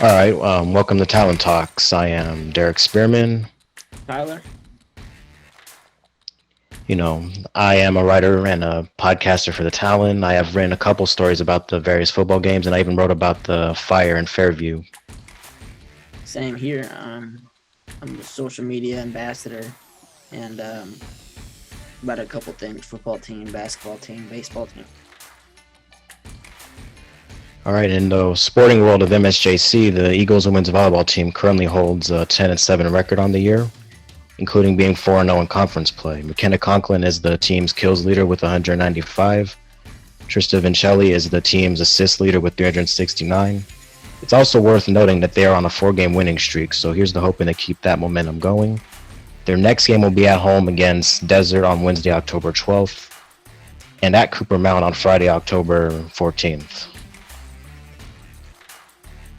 All right, welcome to Talent Talks. I am Derrick Spearman. Tyler? You know, I am a writer and a podcaster for the Talent. I have written a couple stories about the various football games, and I even wrote about the fire in Fairview. Same here. I'm a social media ambassador and about a couple things: football team, basketball team, baseball team. All right, in the sporting world of MSJC, the Eagles women's volleyball team currently holds a 10-7 record on the year, including being 4-0 in conference play. McKenna Conklin is the team's kills leader with 195. Trista Vincelli is the team's assist leader with 369. It's also worth noting that they are on a 4-game winning streak, so here's the hoping to keep that momentum going. Their next game will be at home against Desert on Wednesday, October 12th, and at Cooper Mount on Friday, October 14th.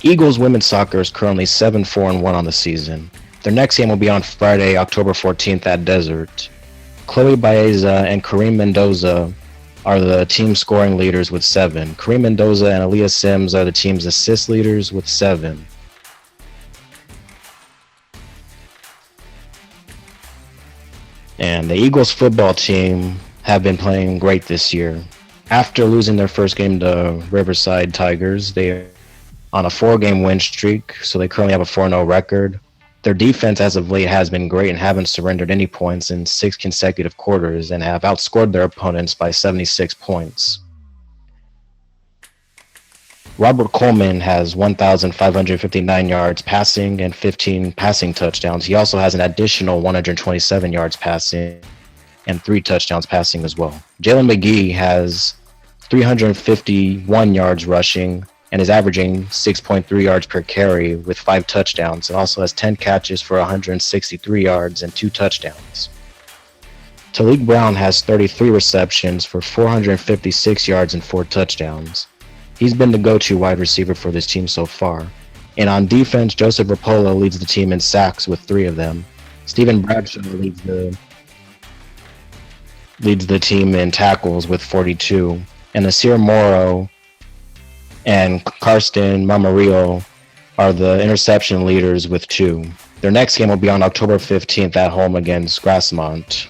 Eagles women's soccer is currently 7-4-1 on the season. Their next game will be on Friday, October 14th at Desert. Chloe Baeza and Kareem Mendoza are the team scoring leaders with 7. Kareem Mendoza and Aaliyah Sims are the team's assist leaders with 7. And the Eagles football team have been playing great this year. After losing their first game to Riverside Tigers, they are on a 4-game win streak, so they currently have a 4-0 record. Their defense as of late has been great and haven't surrendered any points in 6 consecutive quarters and have outscored their opponents by 76 points. Robert Coleman has 1,559 yards passing and 15 passing touchdowns. He also has an additional 127 yards passing and 3 touchdowns passing as well. Jalen McGee has 351 yards rushing and is averaging 6.3 yards per carry with 5 touchdowns, and also has 10 catches for 163 yards and 2 touchdowns. Talik Brown has 33 receptions for 456 yards and 4 touchdowns. He's been the go-to wide receiver for this team so far. And on defense, Joseph Rapola leads the team in sacks with 3 of them. Stephen Bradshaw leads the team in tackles with 42. And Nasir Morrow and Karsten Mamarillo are the interception leaders with 2. Their next game will be on October 15th at home against Grassmont.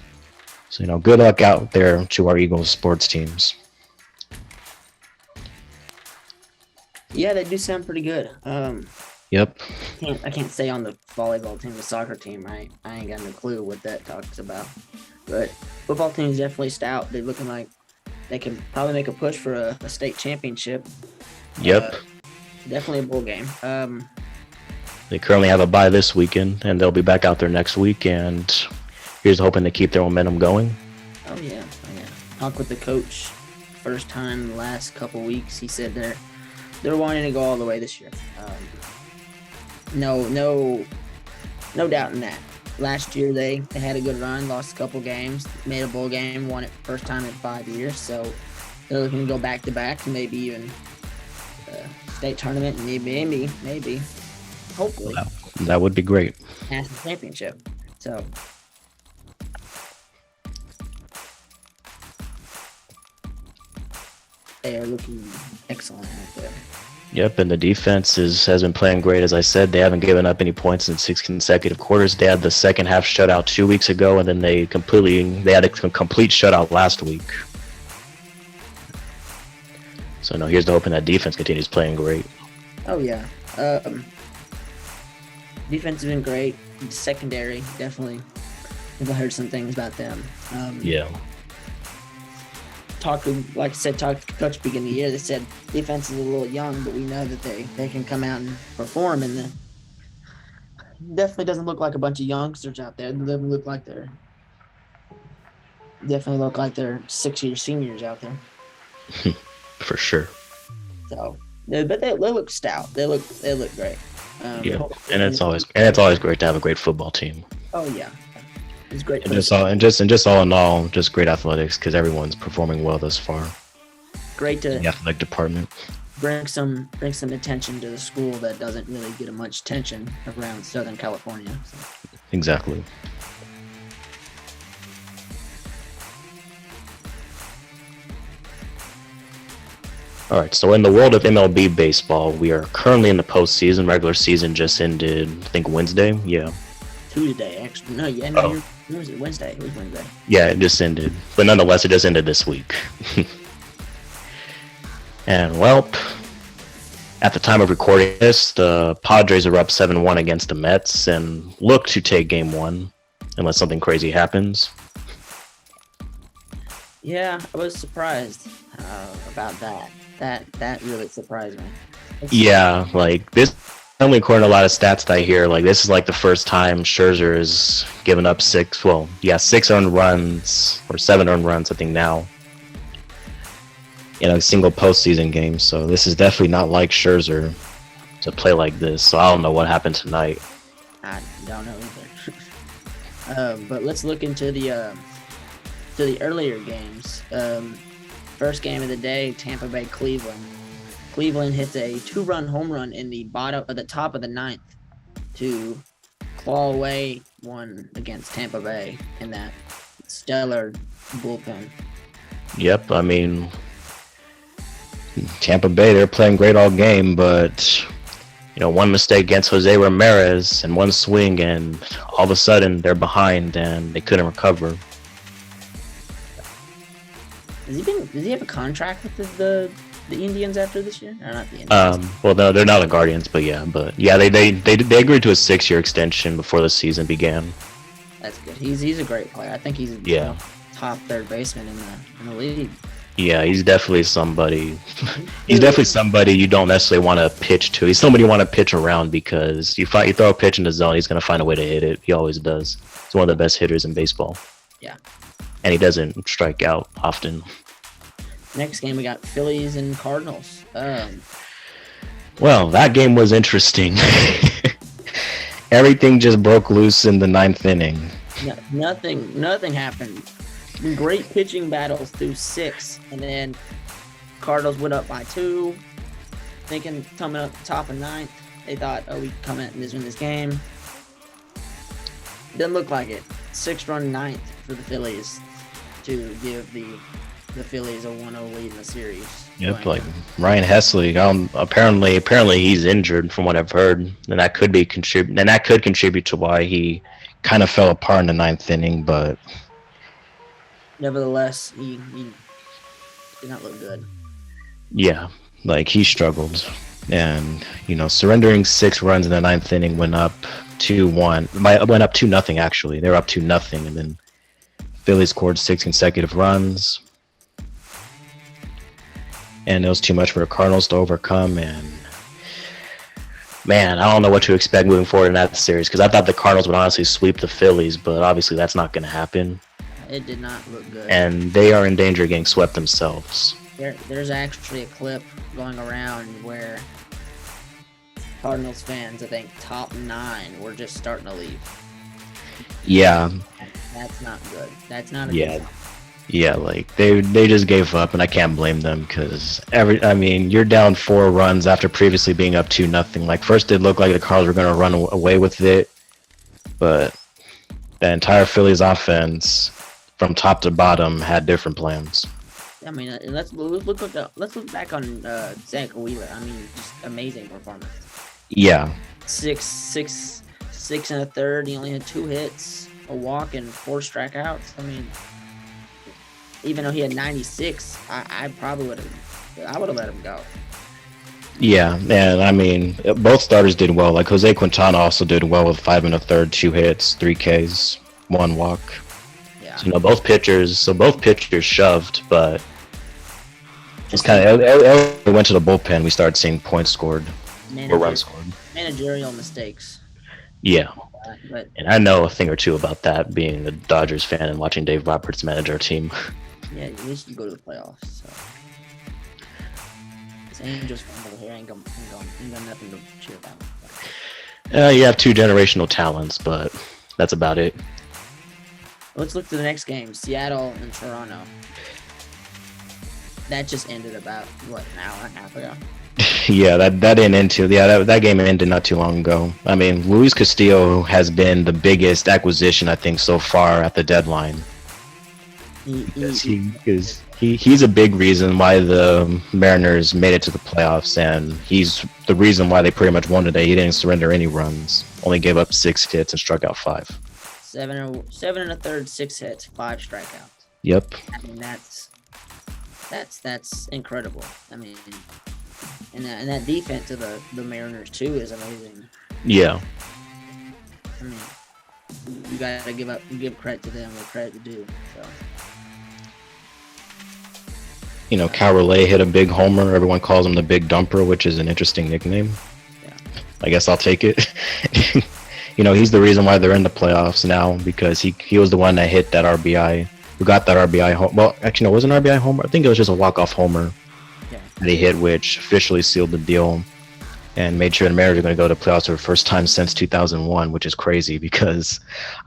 So, good luck out there to our Eagles sports teams. Yeah, they do sound pretty good. Yep. I can't say on the volleyball team, the soccer team. I ain't got no clue what that talks about. But football team is definitely stout. They're looking like they can probably make a push for a state championship. Yep. Definitely a bowl game. They currently have a bye this weekend, and they'll be back out there next week. And here's hoping to keep their momentum going. Oh yeah. Talked with the coach first time in the last couple weeks. He said they're wanting to go all the way this year. No doubt in that. Last year they had a good run, lost a couple games, made a bowl game, won it first time in 5 years. So they're looking to go back to back, maybe even state tournament, and maybe, hopefully, that would be great. national championship. So they are looking excellent out there. Yep, and the defense has been playing great. As I said, they haven't given up any points in 6 consecutive quarters. They had the second half shutout 2 weeks ago, and then they had a complete shutout last week. So no, here's the hoping that defense continues playing great. Oh yeah, defense has been great. Secondary, definitely. I've heard some things about them. Yeah. Talked to Coach beginning of the year. They said defense is a little young, but we know that they can come out and perform. And definitely doesn't look like a bunch of youngsters out there. They look like they're 6-year seniors out there. For sure. So, but they look stout. They look great. Yeah, and it's always great to have a great football team. Oh yeah. It's great. And just all in all, just great athletics because everyone's performing well thus far. Great to the athletic department. Bring some attention to the school that doesn't really get much attention around Southern California. So. Exactly. All right, so in the world of MLB baseball, we are currently in the postseason. Regular season just ended, I think Wednesday. Yeah. Tuesday, actually. No, yeah, Oh, when was it? Wednesday. It was Wednesday. yeah, it just ended. But nonetheless, it just ended this week. And well, at the time of recording this, the Padres are up 7-1 against the Mets and look to take Game 1, unless something crazy happens. Yeah, I was surprised about that. That really surprised me. Yeah, like this. Only according to a lot of stats that I hear, like this is like the first time Scherzer has given up 6 earned runs or 7 earned runs, I think now. In a single postseason game, so this is definitely not like Scherzer to play like this. So I don't know what happened tonight. I don't know either. But let's look into the earlier games. First game of the day, Tampa Bay, Cleveland. Cleveland hits a 2-run home run in the top of the ninth to claw away one against Tampa Bay in that stellar bullpen. Yep, I mean Tampa Bay, they're playing great all game, but one mistake against Jose Ramirez and one swing, and all of a sudden they're behind and they couldn't recover. Does he have a contract with the Indians after this year? Or not the Indians? Well, no, they're not the Guardians, but yeah, they agreed to a 6-year extension before the season began. That's good. He's a great player. I think he's top third baseman in the league. Yeah, he's definitely somebody. He's definitely somebody you don't necessarily want to pitch to. He's somebody you want to pitch around because you throw a pitch in the zone, he's gonna find a way to hit it. He always does. He's one of the best hitters in baseball. Yeah. And he doesn't strike out often. Next game, we got Phillies and Cardinals. Well, that game was interesting. Everything just broke loose in the 9th inning. Nothing happened. Great pitching battles through 6, and then Cardinals went up by 2. Thinking coming up top of 9th, they thought, we can come in and win this game. Doesn't look like it. 6-run 9th for the Phillies to give the Phillies a 1-0 lead in the series. Yep, like Ryan Hesley. Apparently he's injured from what I've heard, and that could contribute to why he kind of fell apart in the 9th inning. But nevertheless, he did not look good. Yeah, like he struggled, and surrendering 6 runs in the 9th inning went up 2-1. Went up 2-0 actually. They were up 2-0, and then Philly scored 6 consecutive runs. And it was too much for the Cardinals to overcome. And man, I don't know what to expect moving forward in that series because I thought the Cardinals would honestly sweep the Phillies, but obviously that's not going to happen. It did not look good. And they are in danger of getting swept themselves. There's actually a clip going around where Cardinals fans, I think top 9, were just starting to leave. Yeah. That's not good. That's not a good sign. Yeah, like they just gave up, and I can't blame them because you're down 4 runs after previously being up 2-0. Like first it looked like the Cardinals were going to run away with it, but the entire Phillies offense from top to bottom had different plans. I mean, let's look back on Zach Wheeler. I mean, just amazing performance. Yeah. 6 1/3. He only had 2 hits, a walk, and 4 strikeouts. I mean, even though he had 96, I probably would have let him go. Yeah, and I mean, both starters did well. Like Jose Quintana also did well with 5 1/3, 2 hits, 3 Ks, 1 walk. Yeah. So, both pitchers shoved, but it's kind of we went to the bullpen. We started seeing points scored or runs scored. Managerial mistakes. Yeah. But and I know a thing or two about that, being a Dodgers fan and watching Dave Roberts manage our team. Yeah, at least you go to the playoffs. So. This Angels fan over here ain't got nothing to cheer about. You have 2 generational talents, but that's about it. Let's look to the next game, Seattle and Toronto. That just ended about, an hour and a half ago? Yeah, that game ended not too long ago. I mean, Luis Castillo has been the biggest acquisition, I think, so far at the deadline. He's a big reason why the Mariners made it to the playoffs, and he's the reason why they pretty much won today. He didn't surrender any runs, only gave up 6 hits and struck out 5. Seven and a third, 6 hits, 5 strikeouts. Yep. I mean, that's incredible. I mean, and that defense of the Mariners too is amazing. Yeah. I mean, you gotta give credit to them where credit to due. So. You know, Cal Relay hit a big homer. Everyone calls him the Big Dumper, which is an interesting nickname. Yeah. I guess I'll take it. You know, he's the reason why they're in the playoffs now, because he was the one that hit that RBI, who got that RBI home. Well, actually, no, it wasn't an RBI homer. I think it was just a walk-off homer that he hit, which officially sealed the deal and made sure the Mariners are going to go to playoffs for the first time since 2001, which is crazy because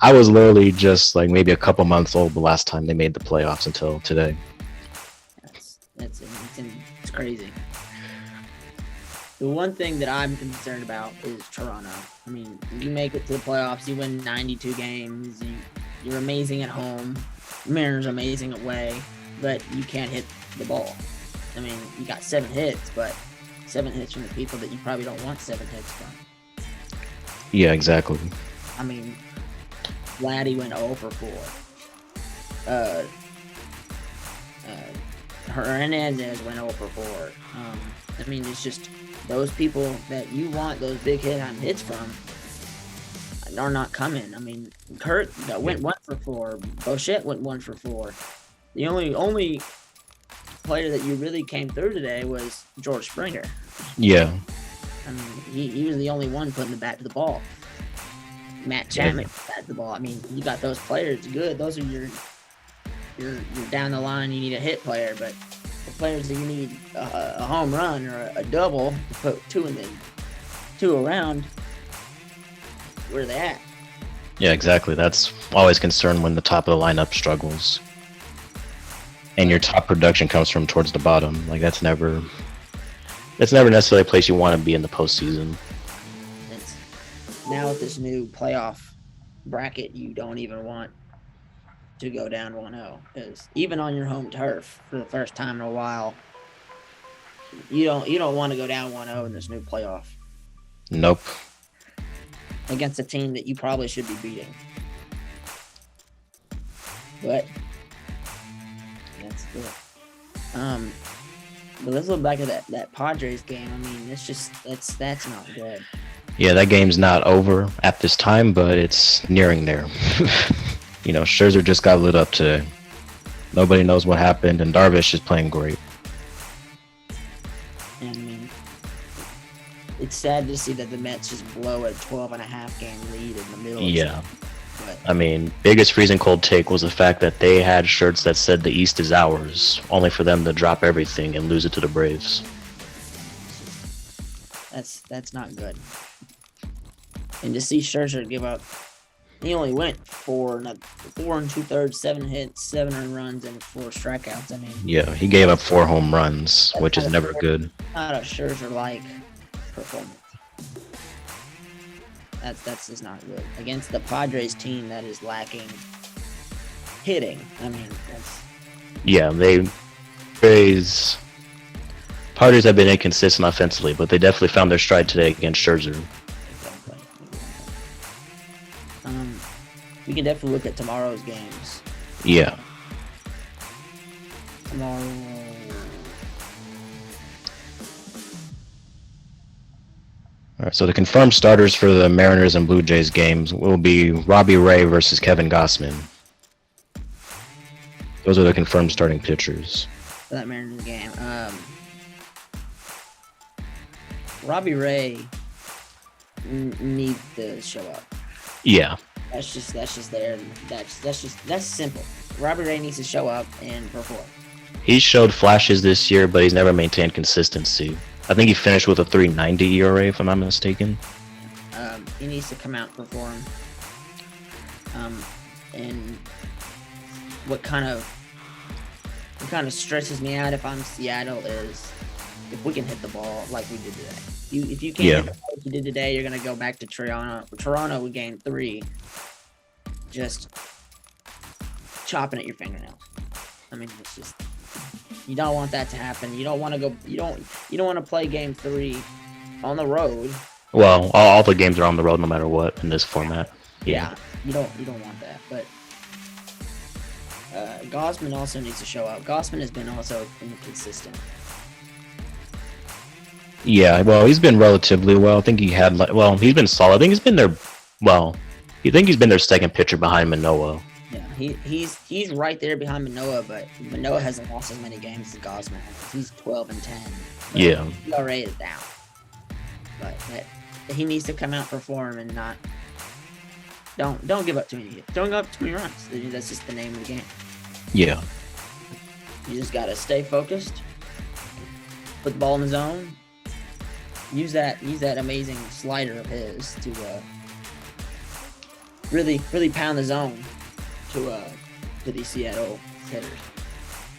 I was literally just like maybe a couple months old the last time they made the playoffs until today. It's crazy. The one thing that I'm concerned about is Toronto. I mean, you make it to the playoffs, you win 92 games, you're amazing at home, Mariners amazing away, but you can't hit the ball. I mean, you got 7 hits, but 7 hits from the people that you probably don't want 7 hits from. Yeah, exactly. I mean, Vladdy went 0 for 4. Hernandez went 0 for 4. I mean, it's just those people that you want those big hits from are not coming. I mean, Kurt went 1 for 4. Bochette went 1 for 4. The only player that you really came through today was George Springer. Yeah. I mean, he was the only one putting the bat to the ball. Matt Chapman bat to the ball. I mean, you got those players good. Those are your down the line. You need a hit player, but the players that you need a home run or a double to put 2 around. Where are they at? Yeah, exactly. That's always concern when the top of the lineup struggles. And your top production comes from towards the bottom. Like that's never necessarily a place you want to be in the postseason. Now with this new playoff bracket, you don't even want to go down 1-0 because even on your home turf for the first time in a while, you don't want to go down 1-0 in this new playoff. Nope. Against a team that you probably should be beating. But that's good. But let's look back at that Padres game. I mean, that's not good. Yeah, that game's not over at this time, but it's nearing there. You know, Scherzer just got lit up today. Nobody knows what happened, and Darvish is playing great. And I mean, it's sad to see that the Mets just blow a 12.5 game lead in the middle. Yeah. But I mean, biggest freezing cold take was the fact that they had shirts that said the East is ours, only for them to drop everything and lose it to the Braves. That's not good. And to see Scherzer give up, he only went 4 2/3, 7 hits, 7 earned runs, and 4 strikeouts. I mean, Yeah, he gave up 4 home runs, which is never good. Not a Scherzer-like performance. That's just not good against the Padres team that is lacking hitting. I mean, that's Yeah, Padres have been inconsistent offensively, but they definitely found their stride today against Scherzer. exactly. We can definitely look at tomorrow's games. Yeah. Tomorrow. All right, so the confirmed starters for the Mariners and Blue Jays games will be Robbie Ray versus Kevin Gossman. Those are the confirmed starting pitchers. For that Mariners game. Robbie Ray needs to show up. Yeah. That's just there. That's simple. Robbie Ray needs to show up and perform. He showed flashes this year, but he's never maintained consistency. I think he finished with a 3.90 ERA, if I'm not mistaken. He needs to come out and perform. And what kind of stresses me out if I'm Seattle is if we can hit the ball like we did today. If you can't hit the ball like you did today, you're gonna go back to Toronto. Toronto would gain 3, just chopping at your fingernails. I mean, it's just you don't want that to happen. You don't want to go. You don't want to play game 3 on the road. Well, all the games are on the road no matter what in this format. Yeah, you don't want that. But Gosman also needs to show up. Gosman has been also inconsistent. Yeah, well, he's been relatively well. I think he had he's been solid. I think he's been their he's been their second pitcher behind Manoah. Yeah, he's right there behind Manoah, but Manoah hasn't lost as many games as Gosman has. He's 12-10. Yeah, He already is down. But he needs to come out and perform and not don't give up too many hits. Don't give up too many runs. That's just the name of the game. Yeah. You just gotta stay focused. Put the ball in the zone. Use that amazing slider of his to really pound the zone to these Seattle hitters.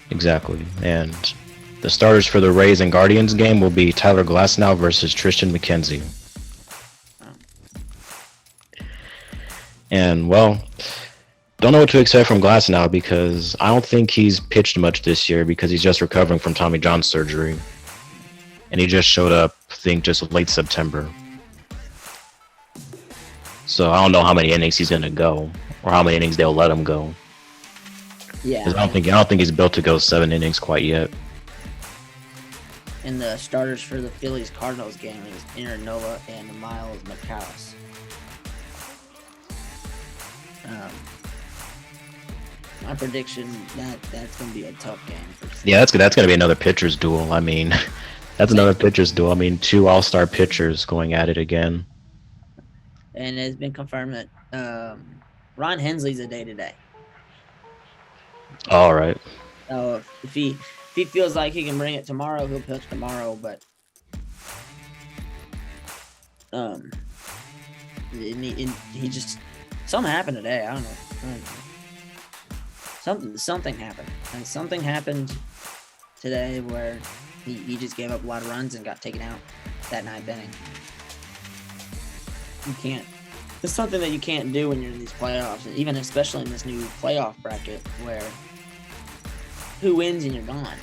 Exactly. And the starters for the Rays and Guardians game will be Tyler Glasnow versus Tristan McKenzie. And well, don't know what to expect from Glasnow because I don't think he's pitched much this year because he's just recovering from Tommy John surgery. And he just showed up, I think, just late September. So I don't know how many innings he's gonna go, or how many innings they'll let him go. Yeah. I don't think he's built to go 7 innings quite yet. And the starters for the Phillies Cardinals game is Aaron Nola and Miles McCallis. My prediction that's gonna be a tough game. Yeah, that's gonna be another pitcher's duel. I mean, that's another pitcher's duel. I mean, 2 all-star pitchers going at it again. And it's been confirmed that Ron Hensley's a day-to-day. All right. So if he feels like he can bring it tomorrow, he'll pitch tomorrow. But he just something happened today. I don't know. Something happened, and something happened today where he just gave up a lot of runs and got taken out that 9th inning. You can't. It's something that you can't do when you're in these playoffs, and even especially in this new playoff bracket where who wins and you're gone.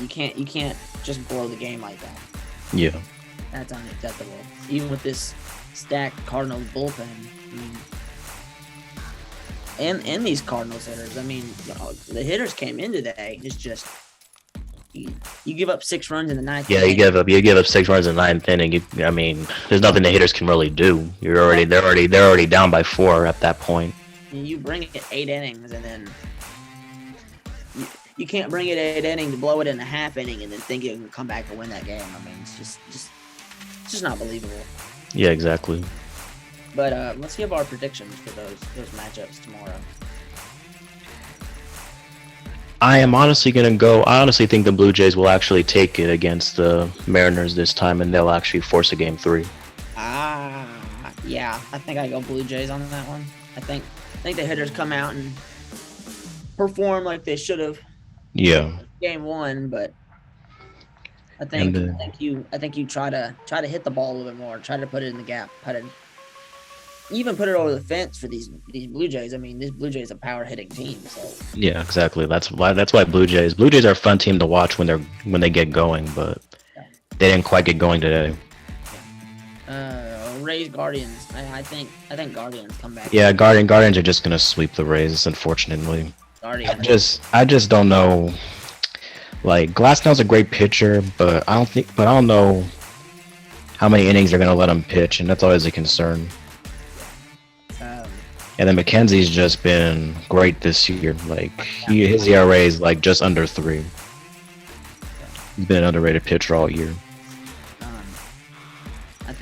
You can't just blow the game like that. Yeah. That's unacceptable. Even with this stacked Cardinals bullpen, I mean, and these Cardinals hitters. I mean, the hitters came in today. It's just you give up 6 runs in the 9th. Yeah, inning. you give up 6 runs in the 9th inning. I mean, there's nothing the hitters can really do. They're already down by 4 at that point. You bring it 8 innings, and then you can't bring it 8 innings to blow it in a half inning, and then think you can come back and win that game. I mean, it's just not believable. Yeah, exactly. But let's give our predictions for those matchups tomorrow. I honestly think the Blue Jays will actually take it against the Mariners this time, and they'll actually force a game 3. Yeah, I think I go Blue Jays on that one. I think the hitters come out and perform like they should have. Yeah. Game 1, but I think you try to hit the ball a little bit more, try to put it in the gap, even put it over the fence for these Blue Jays. I mean, this Blue Jays is a power hitting team. So yeah, exactly. That's why Blue Jays are a fun team to watch when they get going, but they didn't quite get going today. Rays Guardians. I think Guardians come back. Yeah, Guardians are just gonna sweep the Rays, unfortunately. Guardians. I just don't know. Like, Glasnow's a great pitcher, but I don't know how many innings they're gonna let him pitch, and that's always a concern. And then McKenzie's just been great this year. Like, his ERA is like just under 3. He's been an underrated pitcher all year. I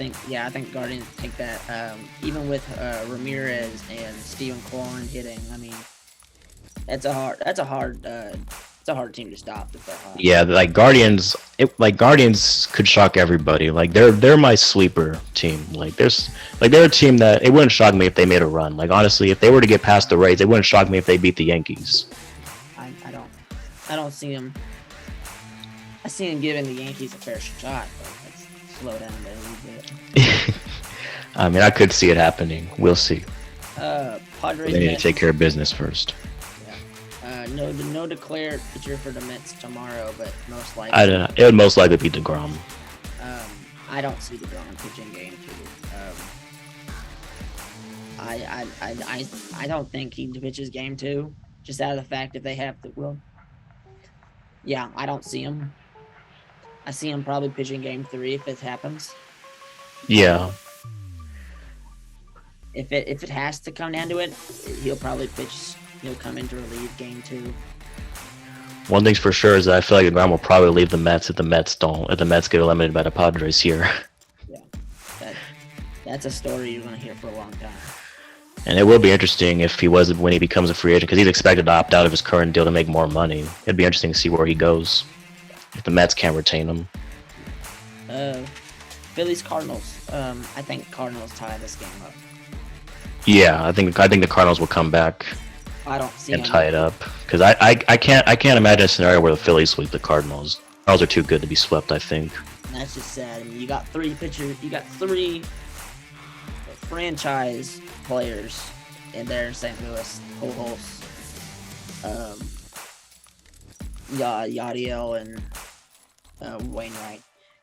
think Guardians take that. Even with Ramirez and Steven Kwan hitting, I mean, that's a hard team to stop. Yeah, like Guardians could shock everybody. Like, they're my sleeper team. Like, they're a team that it wouldn't shock me if they made a run. Like, honestly, if they were to get past the Rays, it wouldn't shock me if they beat the Yankees. I don't see them. I see them giving the Yankees a fair shot, but let's slow down there a little bit. I mean, I could see it happening. We'll see. Padres. They need to take care of business first. No declared pitcher for the Mets tomorrow, but most likely. I don't know. It would most likely be DeGrom. I don't see DeGrom pitching game 2. I don't think he pitches game 2. Just out of the fact if they have to. Well, yeah, I don't see him. I see him probably pitching game 3 if it happens. Yeah. If it has to come down to it, he'll probably pitch. He'll come in to relieve game 2. One thing's for sure is that I feel like DeGrom will probably leave the Mets if the Mets don't. If the Mets get eliminated by the Padres here. Yeah, that's a story you're gonna hear for a long time. And it will be interesting if he was when he becomes a free agent because he's expected to opt out of his current deal to make more money. It'd be interesting to see where he goes if the Mets can't retain him. Phillies Cardinals. I think Cardinals tie this game up. Yeah, I think the Cardinals will come back I don't see and them. tie it up because I can't imagine a scenario where the Phillies sweep the Cardinals. Cardinals are too good to be swept, I think. That's just sad. I mean, you got 3 pitchers. You got 3 franchise players in there in St. Louis. Pujols, Yadiel, and Wainwright.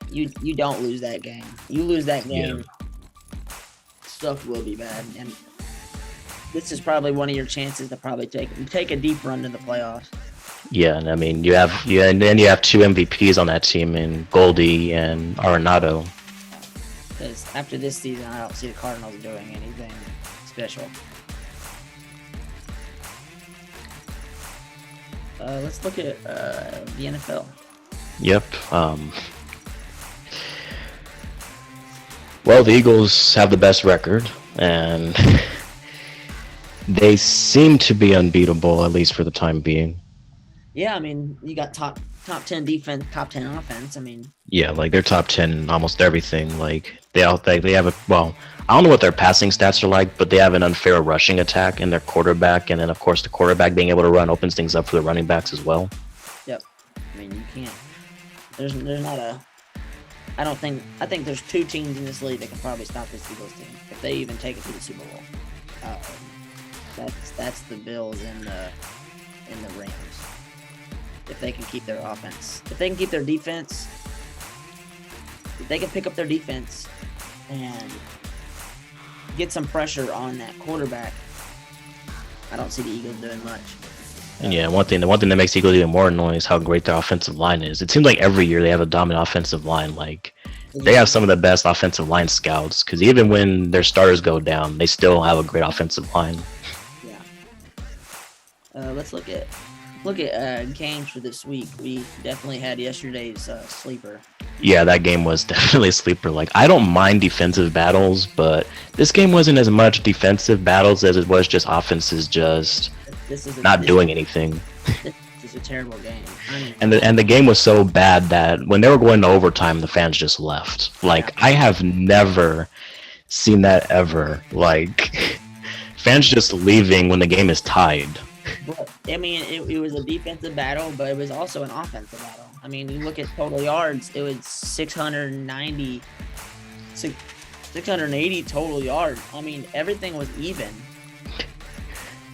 You don't lose that game. You lose that game, stuff will be bad. And this is probably one of your chances to probably take a deep run to the playoffs. Yeah, and I mean and then you have 2 MVPs on that team in Goldie and Arenado. Because after this season, I don't see the Cardinals doing anything special. Let's look at the NFL. Yep. Well, the Eagles have the best record, and they seem to be unbeatable, at least for the time being. Yeah, I mean, you got top 10 defense, top 10 offense. I mean, Yeah, like they're top 10 in almost everything. Like they have I don't know what their passing stats are like, but they have an unfair rushing attack in their quarterback, and then of course the quarterback being able to run opens things up for the running backs as well. yep. I mean, you can't. There's not a. I think there's 2 teams in this league that can probably stop this Eagles team if they even take it to the Super Bowl. That's the Bills and the Rams. If they can keep their offense, if they can keep their defense, if they can pick up their defense and get some pressure on that quarterback, I don't see the Eagles doing much. And yeah, the one thing that makes the Eagles even more annoying is how great their offensive line is. It seems like every year they have a dominant offensive line. Like they have some of the best offensive line scouts because even when their starters go down, they still have a great offensive line. Yeah. Let's look at games for this week. We definitely had yesterday's sleeper. Yeah, that game was definitely a sleeper. Like I don't mind defensive battles, but this game wasn't as much defensive battles as it was just offenses just not doing anything. This is a terrible game. I mean, And the game was so bad that when they were going to overtime, the fans just left. Like I have never seen that ever. Like fans just leaving when the game is tied. but, I mean, it was a defensive battle, but it was also an offensive battle. I mean, you look at total yards, it was 680 total yards. I mean, everything was even.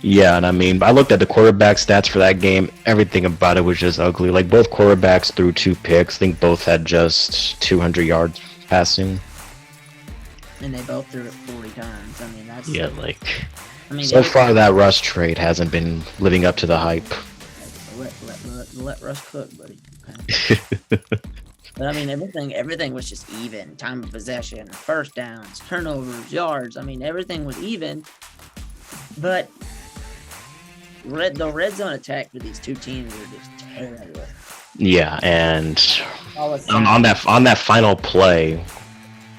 Yeah, and I mean, I looked at the quarterback stats for that game. Everything about it was just ugly. Like both quarterbacks threw 2 picks. I think both had just 200 yards passing. And they both threw it 40 times. I mean, that's I mean, So far that Russ trade hasn't been living up to the hype. Let Russ cook, buddy. Okay. But I mean, everything was just even. Time of possession, first downs, turnovers, yards. I mean, everything was even. But the red zone attack for these 2 teams are just terrible. Yeah, and on that final play,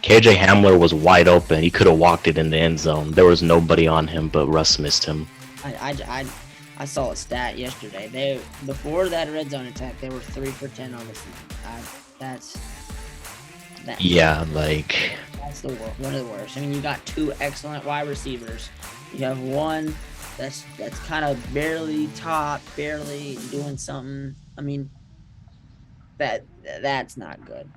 KJ Hamler was wide open. He could have walked it in the end zone. There was nobody on him, but Russ missed him. I saw a stat yesterday. Before that red zone attack, they were 3 for 10 on the season. Yeah, like that's one of the worst. I mean, you got 2 excellent wide receivers. You have one that's kind of barely doing something. I mean, that's not good.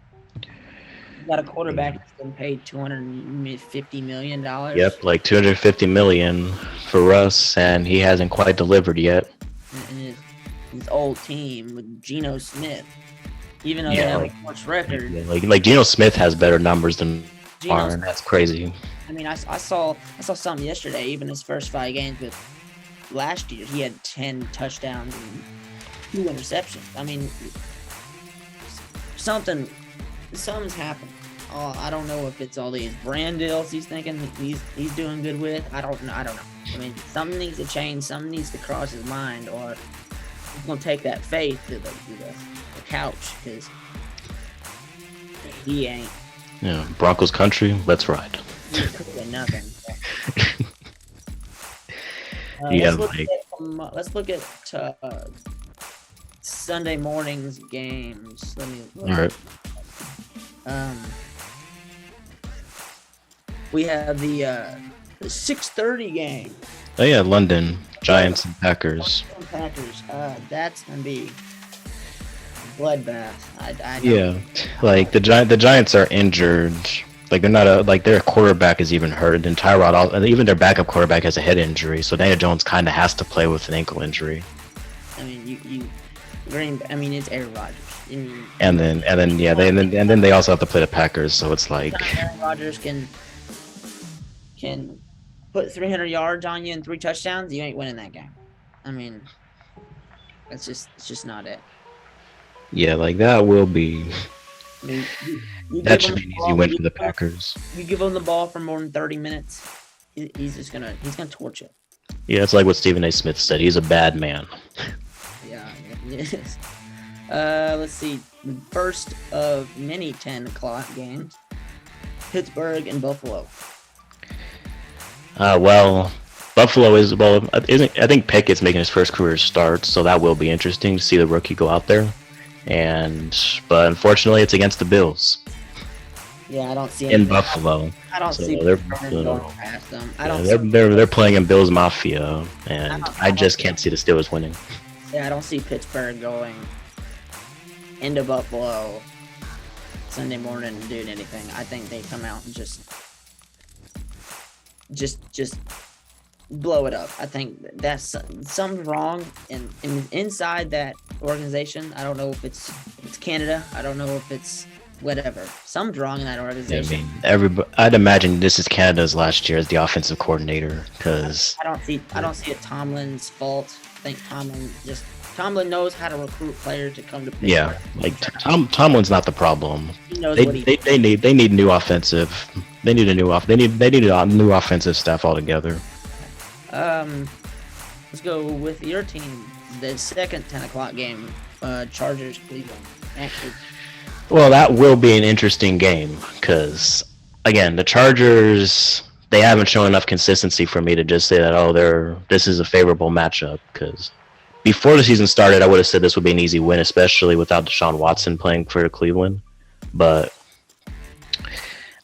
You got a quarterback that's been paid $250 million. Yep, like $250 million for Russ, and he hasn't quite delivered yet. And Allen's old team with Geno Smith. Even though they Yeah, have a worse record, like Geno Smith has better numbers than Geno. Arn. That's crazy. I mean, I saw something yesterday. Even his first 5 games with last year, he had 10 touchdowns and 2 interceptions. I mean, something's happened. I don't know if it's all these brand deals he's thinking he's doing good with. I don't know. I mean, something needs to change. Something needs to cross his mind, or he's gonna take that faith to the couch, because he ain't. Yeah, Broncos country. Let's ride. Nothing. Yeah, let's look at Sunday morning's games. Let me look. All right. We have the 6:30 game. Oh yeah, London Giants and Packers. Packers. That's gonna be a bloodbath. I Yeah, like the Giants are injured. Like they're not their quarterback is even hurt, and Tyrod, even their backup quarterback has a head injury. So Daniel Jones kind of has to play with an ankle injury. I mean, I mean, it's Aaron Rodgers. And then they also have to play the Packers. So it's like Aaron Rodgers can put 300 yards on you and 3 touchdowns. You ain't winning that game. I mean, it's just not it. Yeah, like that will be. I mean, That should be an easy win for the Packers. You give him the ball for more than 30 minutes, he's gonna torch it. Yeah, it's like what Stephen A. Smith said. He's a bad man. Yeah. Let's see. The first of many 10 o'clock games. Pittsburgh and Buffalo. Buffalo isn't. I think Pickett's making his first career start, so that will be interesting to see the rookie go out there. But unfortunately, it's against the Bills. Yeah, I don't see in Buffalo. I don't see they're going past them. they're playing in Bills Mafia, and I just can't see the Steelers winning. Yeah, I don't see Pittsburgh going into Buffalo Sunday morning and doing anything. I think they come out and just blow it up. I think that's something wrong inside that organization. I don't know if it's Canada. I don't know if it's whatever. Something's wrong in that organization. I mean, I'd imagine this is Canada's last year as the offensive coordinator, because I don't see it Tomlin's fault. I think Tomlin knows how to recruit players to come to Pittsburgh. Yeah, like Tomlin's not the problem. He knows They need new offensive. They need a new new offensive staff altogether. Let's go with your team. The second 10 o'clock game, Chargers Cleveland. Actually, Well, that will be an interesting game because, again, the Chargers, they haven't shown enough consistency for me to just say that, this is a favorable matchup. Because before the season started, I would have said this would be an easy win, especially without Deshaun Watson playing for Cleveland. But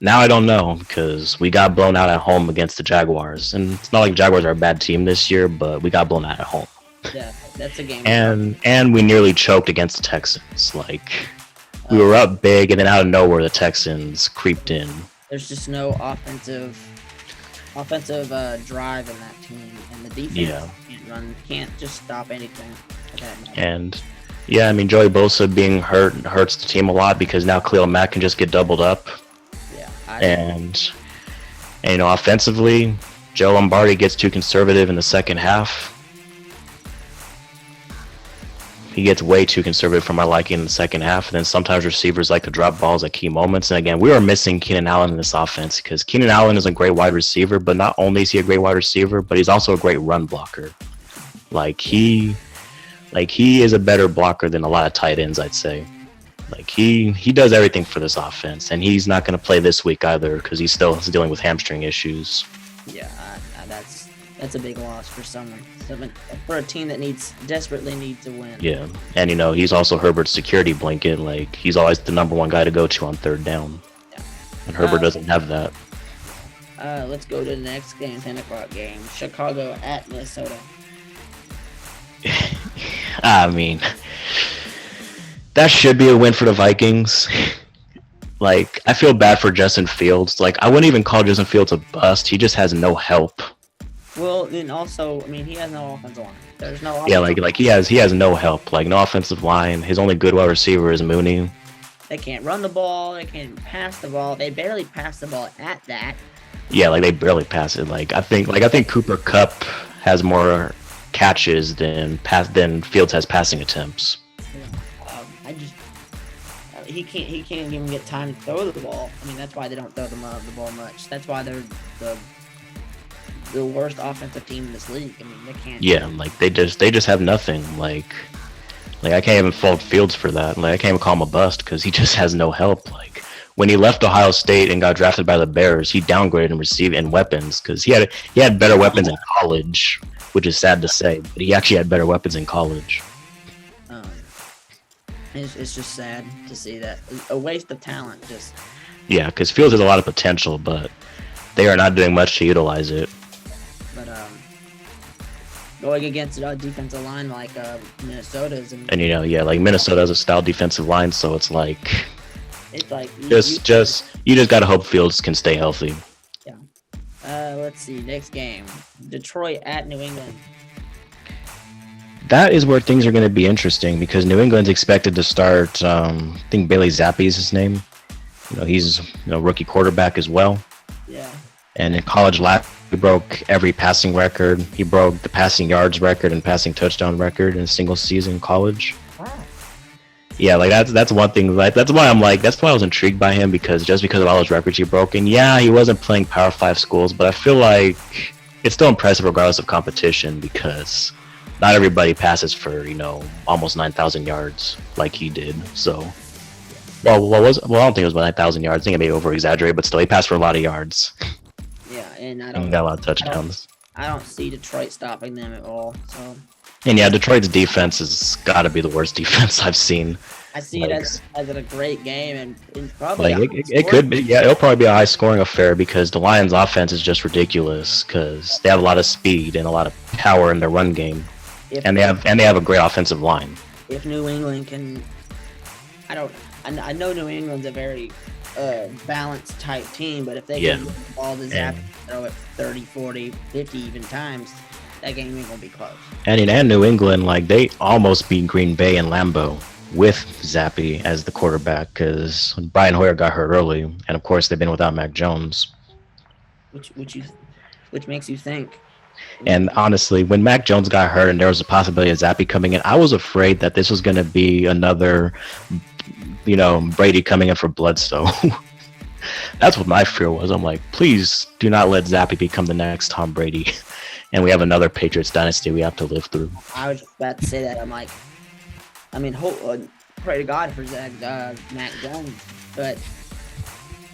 now I don't know, because we got blown out at home against the Jaguars. And it's not like Jaguars are a bad team this year, but we got blown out at home. yeah, that's a game. And we nearly choked against the Texans. We were up big, and then out of nowhere, the Texans creeped in. There's just no offensive drive in that team, and the defense can't just stop anything. And yeah, I mean, Joey Bosa being hurt hurts the team a lot, because now Khalil Mack can just get doubled up. Yeah, and offensively, Joe Lombardi gets too conservative in the second half. He gets way too conservative for my liking in the second half, and then sometimes receivers like to drop balls at key moments. And again, we are missing Keenan Allen in this offense, because Keenan Allen is a great wide receiver, but not only is he a great wide receiver, but he's also a great run blocker. He is a better blocker than a lot of tight ends, I'd say. He does everything for this offense, and he's not going to play this week either, because he's still dealing with hamstring issues. Yeah, that's a big loss for for a team that desperately needs to win. Yeah, and he's also Herbert's security blanket. He's always the number one guy to go to on third down. Yeah. And Herbert doesn't have that. Let's go to the next game, 10 o'clock game. Chicago at Minnesota. I mean, that should be a win for the Vikings. I feel bad for Justin Fields. I wouldn't even call Justin Fields a bust. He just has no help. Well, then also, I mean, he has no offensive line. There's no Yeah, offensive like he has no help, like no offensive line. His only good wide receiver is Mooney. They can't run the ball. They can't pass the ball. They barely pass the ball at that. Yeah, like they barely pass it. I think Cooper Cup has more catches than Fields has passing attempts. I just he can't even get time to throw the ball. I mean, that's why they don't throw the ball much. That's why they're the worst offensive team in this league. I mean, they can't. Yeah, like they just have nothing. Like I can't even fault Fields for that. Like I can't even call him a bust because he just has no help. Like when he left Ohio State and got drafted by the Bears, he downgraded and received in weapons because he had better weapons in college, which is sad to say, but he actually had better weapons in college. It's just sad to see that. A waste of talent. Just Yeah, because Fields has a lot of potential, but they are not doing much to utilize it. but going against a defensive line like Minnesota's and And like Minnesota has a style defensive line, so it's like it's like you just gotta hope Fields can stay healthy. let's see, next game, Detroit at New England. That is where things are going to be interesting because New England's expected to start. I think Bailey Zappi is his name. He's rookie quarterback as well. Yeah. And in college last, he broke every passing record. He broke the passing yards record and passing touchdown record in a single season in college. Wow. Yeah, like that's one thing. Like that's why I was intrigued by him because of all those records he broke. And yeah, he wasn't playing Power 5 schools, but I feel like it's still impressive regardless of competition because not everybody passes for almost 9,000 yards like he did. So, I don't think it was about 9,000 yards. I think I may over exaggerate, but still, he passed for a lot of yards. Yeah, and And got a lot of touchdowns. I don't see Detroit stopping them at all. So. And yeah, Detroit's defense has got to be the worst defense I've seen. I see it as a great game and probably it could be. Yeah, it'll probably be a high scoring affair because the Lions' offense is just ridiculous because they have a lot of speed and a lot of power in their run game. And they have a great offensive line. If New England can, I know New England's a very balanced type team, but if they can get the ball to Zap, throw it 30, 40, 50 even times, that game ain't gonna be close. And New England, like they almost beat Green Bay and Lambeau with Zappi as the quarterback because Brian Hoyer got hurt early, and of course they've been without Mac Jones. Which makes you think. And honestly, when Mac Jones got hurt and there was a possibility of Zappi coming in, I was afraid that this was going to be another, Brady coming in for Bledsoe. That's what my fear was. I'm like, please do not let Zappi become the next Tom Brady. And we have another Patriots dynasty we have to live through. I was about to say that. I'm like, pray to God for Mac Jones. But,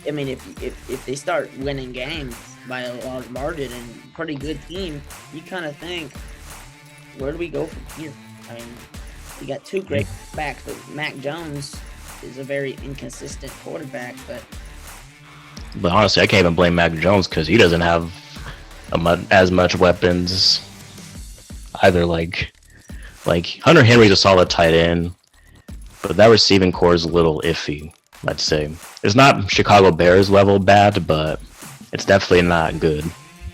I mean, if they start winning games by a large margin and pretty good team, you kind of think, where do we go from here? I mean, we got two great backs, but Mac Jones is a very inconsistent quarterback. But honestly, I can't even blame Mac Jones because he doesn't have as much weapons either. Like Hunter Henry's a solid tight end, but that receiving core is a little iffy, I'd say. It's not Chicago Bears level bad, but it's definitely not good.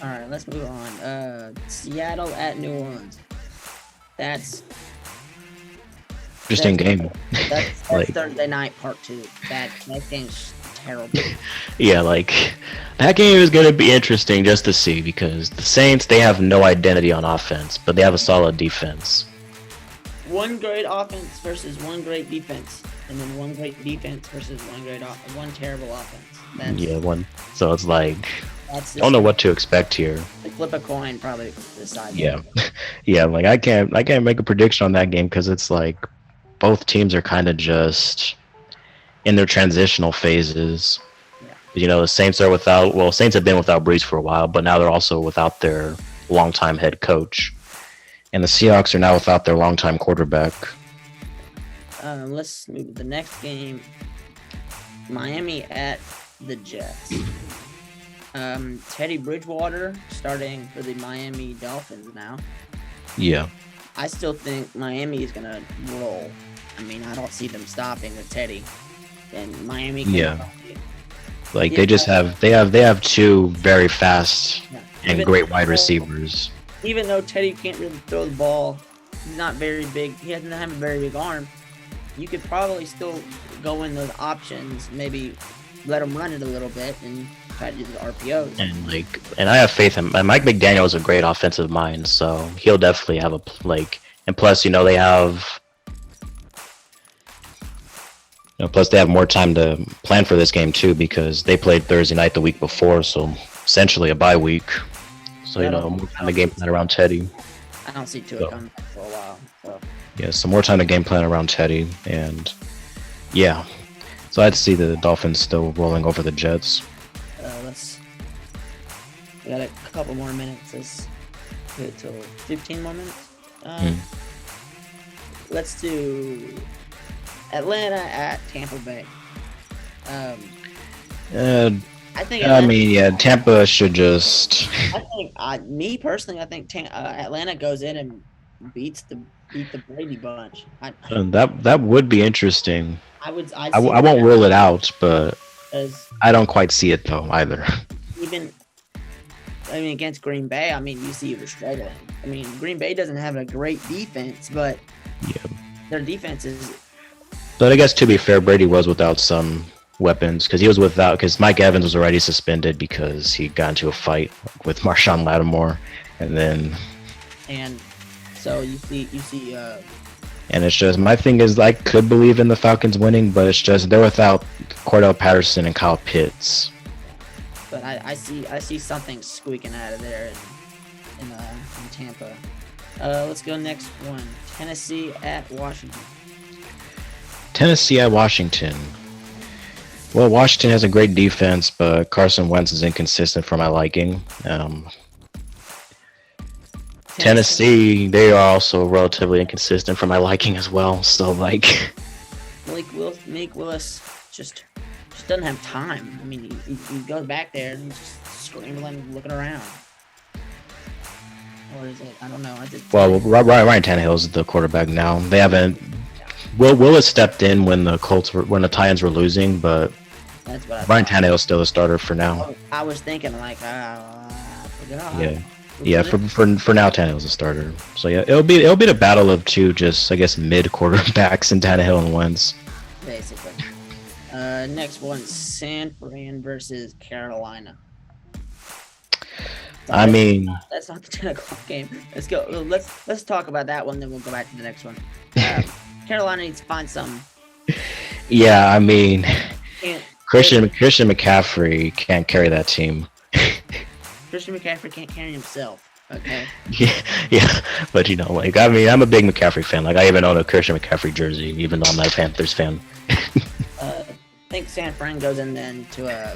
All right, let's move on. Seattle at New Orleans. That's interesting game. That's Thursday night part 2. That game's terrible. Yeah, like that game is going to be interesting just to see because the Saints, they have no identity on offense, but they have a solid defense. One great offense versus one great defense, and then one great defense versus one terrible offense. One. So it's like I don't know what to expect here. Like flip a coin, probably decide. Yeah, yeah. Like I can't make a prediction on that game because it's like both teams are kind of just in their transitional phases. Yeah. The Saints are Saints have been without Breeze for a while, but now they're also without their longtime head coach, and the Seahawks are now without their longtime quarterback. Let's move to the next game. Miami at the Jets. Teddy Bridgewater starting for the Miami Dolphins now. Yeah. I still think Miami is gonna roll. I mean, I don't see them stopping with Teddy. And Miami. Yeah. Like they have two very fast and great wide receivers. Even though Teddy can't really throw the ball, he's not very big. He doesn't have a very big arm. You could probably still go in those options, maybe let him run it a little bit and try to do the RPOs. And I have faith in Mike McDaniel is a great offensive mind, so he'll definitely have and plus they have. Plus, they have more time to plan for this game too because they played Thursday night the week before, so essentially a bye week. So more time to game plan around Teddy. I don't see Tua coming back for a while. So. Yeah, so more time to game plan around Teddy, and yeah, so I'd see the Dolphins still rolling over the Jets. We got a couple more minutes. Let's get to 15 more minutes. Let's do Atlanta at Tampa Bay. I think. Tampa should just. I think, me personally, I think Atlanta goes in and beat the Brady bunch. That would be interesting. I won't rule it out, but I don't quite see it though either. Against Green Bay, you see they're struggling. Green Bay doesn't have a great defense, but their defense is. But I guess to be fair, Brady was without some weapons because Mike Evans was already suspended because he got into a fight with Marshawn Lattimore, and so you see. And it's just my thing is I could believe in the Falcons winning, but it's just they're without Cordell Patterson and Kyle Pitts. But I see something squeaking out of there in Tampa. Let's go next one. Tennessee at Washington. Tennessee at Washington. Well, Washington has a great defense, but Carson Wentz is inconsistent for my liking. Tennessee, they are also relatively inconsistent for my liking as well. So Malik Willis just doesn't have time. He goes back there and he's just scrambling, looking around. Or is it? I don't know. Ryan Tannehill is the quarterback now. They haven't. Willis stepped in when the Titans were losing, but that's what Ryan Tannehill is still the starter for now. I was thinking Yeah, for now Tannehill's a starter. So yeah, it'll be the battle of two just mid quarterbacks in Tannehill and Wentz. Basically. Next one, San Fran versus Carolina. That's not the 10 o'clock game. Let's go. Let's talk about that one, then we'll go back to the next one. Carolina needs to find something. Yeah, Christian McCaffrey can't carry that team. Christian McCaffrey can't carry himself. Okay. Yeah, but I'm a big McCaffrey fan. I even own a Christian McCaffrey jersey, even though I'm not a Panthers fan. I think San Fran goes in then to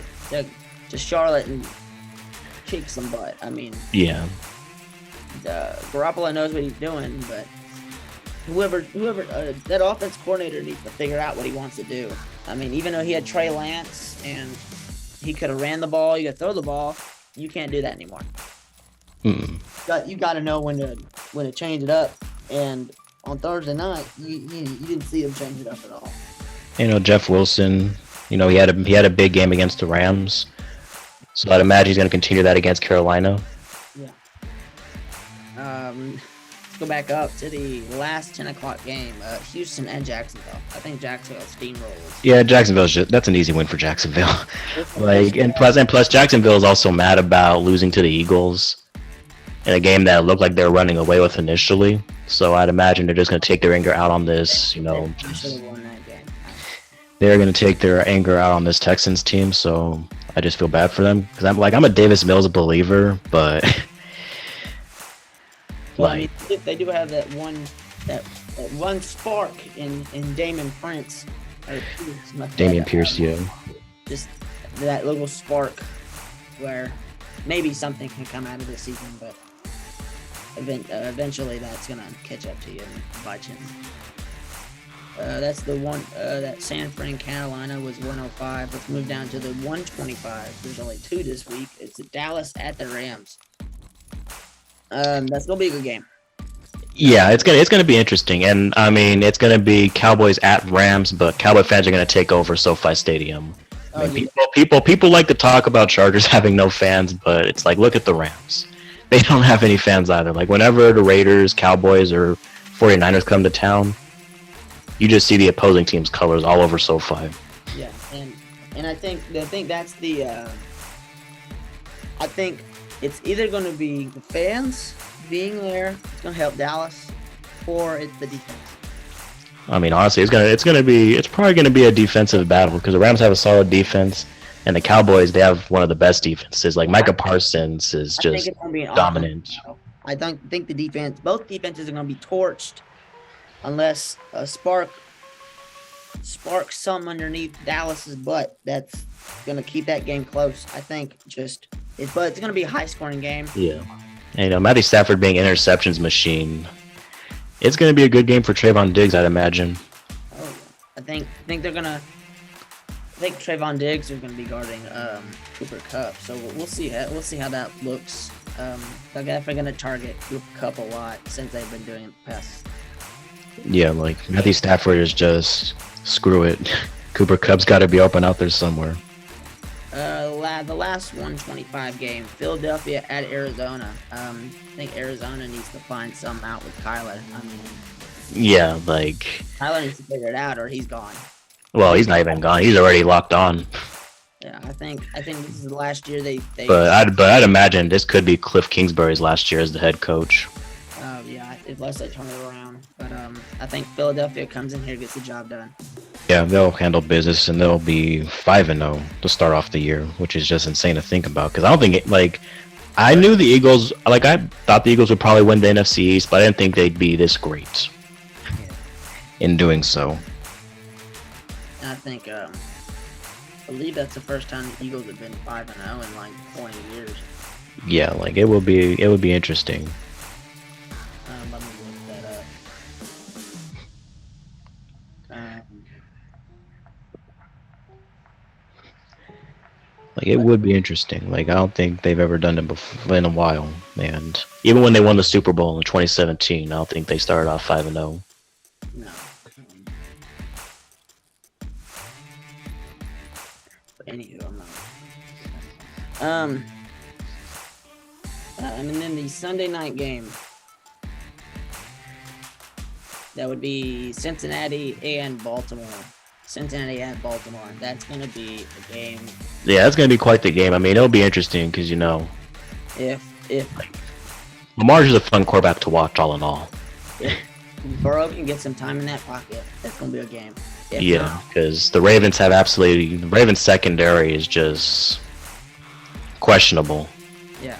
Charlotte and kick some butt. Yeah. Garoppolo knows what he's doing, but whoever that offense coordinator needs to figure out what he wants to do. Even though he had Trey Lance and he could have ran the ball, you could throw the ball, you can't do that anymore. You got to know when to change it up. And on Thursday night, you didn't see him change it up at all. Jeff Wilson, he had a big game against the Rams, so I'd imagine he's going to continue that against Carolina. Yeah. Let's go back up to the last 10 o'clock game, Houston and Jacksonville. I think Jacksonville steamrolls. Yeah, that's an easy win for Jacksonville. And plus Jacksonville is also mad about losing to the Eagles in a game that looked like they were running away with initially. So I'd imagine they're just going to take their anger out on this, Should have won that game. They're going to take their anger out on this Texans team, so I just feel bad for them because I'm a Davis Mills believer, but they do have that one spark in Damian Prince. Damian Pierce, yeah. Just that little spark where maybe something can come out of this season, but eventually that's gonna catch up to you and bite you. That's the one that San Fran, Carolina was 105. Let's move down to the 125. There's only two this week. It's Dallas at the Rams. That's gonna be a good game. Yeah, it's gonna be interesting, and it's gonna be Cowboys at Rams, but Cowboy fans are gonna take over SoFi Stadium. I Oh mean, yeah, people like to talk about Chargers having no fans, but it's like, look at the Rams. They don't have any fans either. Like, whenever the Raiders, Cowboys, or 49ers come to town, you just see the opposing team's colors all over SoFi. yeah, and I think that's the I think it's either going to be the fans being there, it's going to help Dallas, or it's the defense. I mean, honestly, it's probably gonna be a defensive battle because the Rams have a solid defense, and the Cowboys they have one of the best defenses. Like Micah Parsons is I think just it's going to be an offense. dominant. I don't think both defenses are going to be torched unless a sparks some underneath Dallas's butt. That's going to keep that game close. I think but it's going to be a high scoring game. Yeah, and Matthew Stafford being interceptions machine, it's gonna be a good game for Trayvon Diggs, I'd imagine. Oh, I think they're gonna. I think Trayvon Diggs is gonna be guarding Cooper Kupp, so we'll see. We'll see how that looks. They're definitely gonna target Cooper Kupp a lot since they've been doing it the past. Yeah, like Matthew Stafford is just screw it. Cooper Kupp's got to be open out there somewhere. The last 125 game, Philadelphia at Arizona. I think Arizona needs to find something out with Kyler. I mean, Yeah, like, Kyler needs to figure it out, or he's gone. well, he's not even gone. He's already locked on. Yeah, I think this is the last year they. But I'd imagine this could be Cliff Kingsbury's last year as the head coach. Yeah, unless they turn it around. But I think Philadelphia comes in here, gets the job done. Yeah, they'll handle business and they'll be 5-0 to start off the year, which is just insane to think about. Because I don't think I knew the Eagles. Like, I thought the Eagles would probably win the NFC East, but I didn't think they'd be this great in doing so. And I think I believe that's the first time the Eagles have been 5-0 in like 20 years. Yeah, like it would be interesting. Let me look that up. Like, it would be interesting. Like, I don't think they've ever done it before in a while. And even when they won the Super Bowl in 2017, I don't think they started off 5-0. No. But anywho, I'm not. And then the Sunday night game. That would be Cincinnati and Baltimore. Cincinnati at Baltimore. That's going to be a game. Yeah, that's going to be quite the game. I mean, it'll be interesting because, If Lamar's just a fun quarterback to watch all in all. if Burrow can get some time in that pocket, that's going to be a game. If Yeah, not, because the Ravens secondary is just questionable. yeah.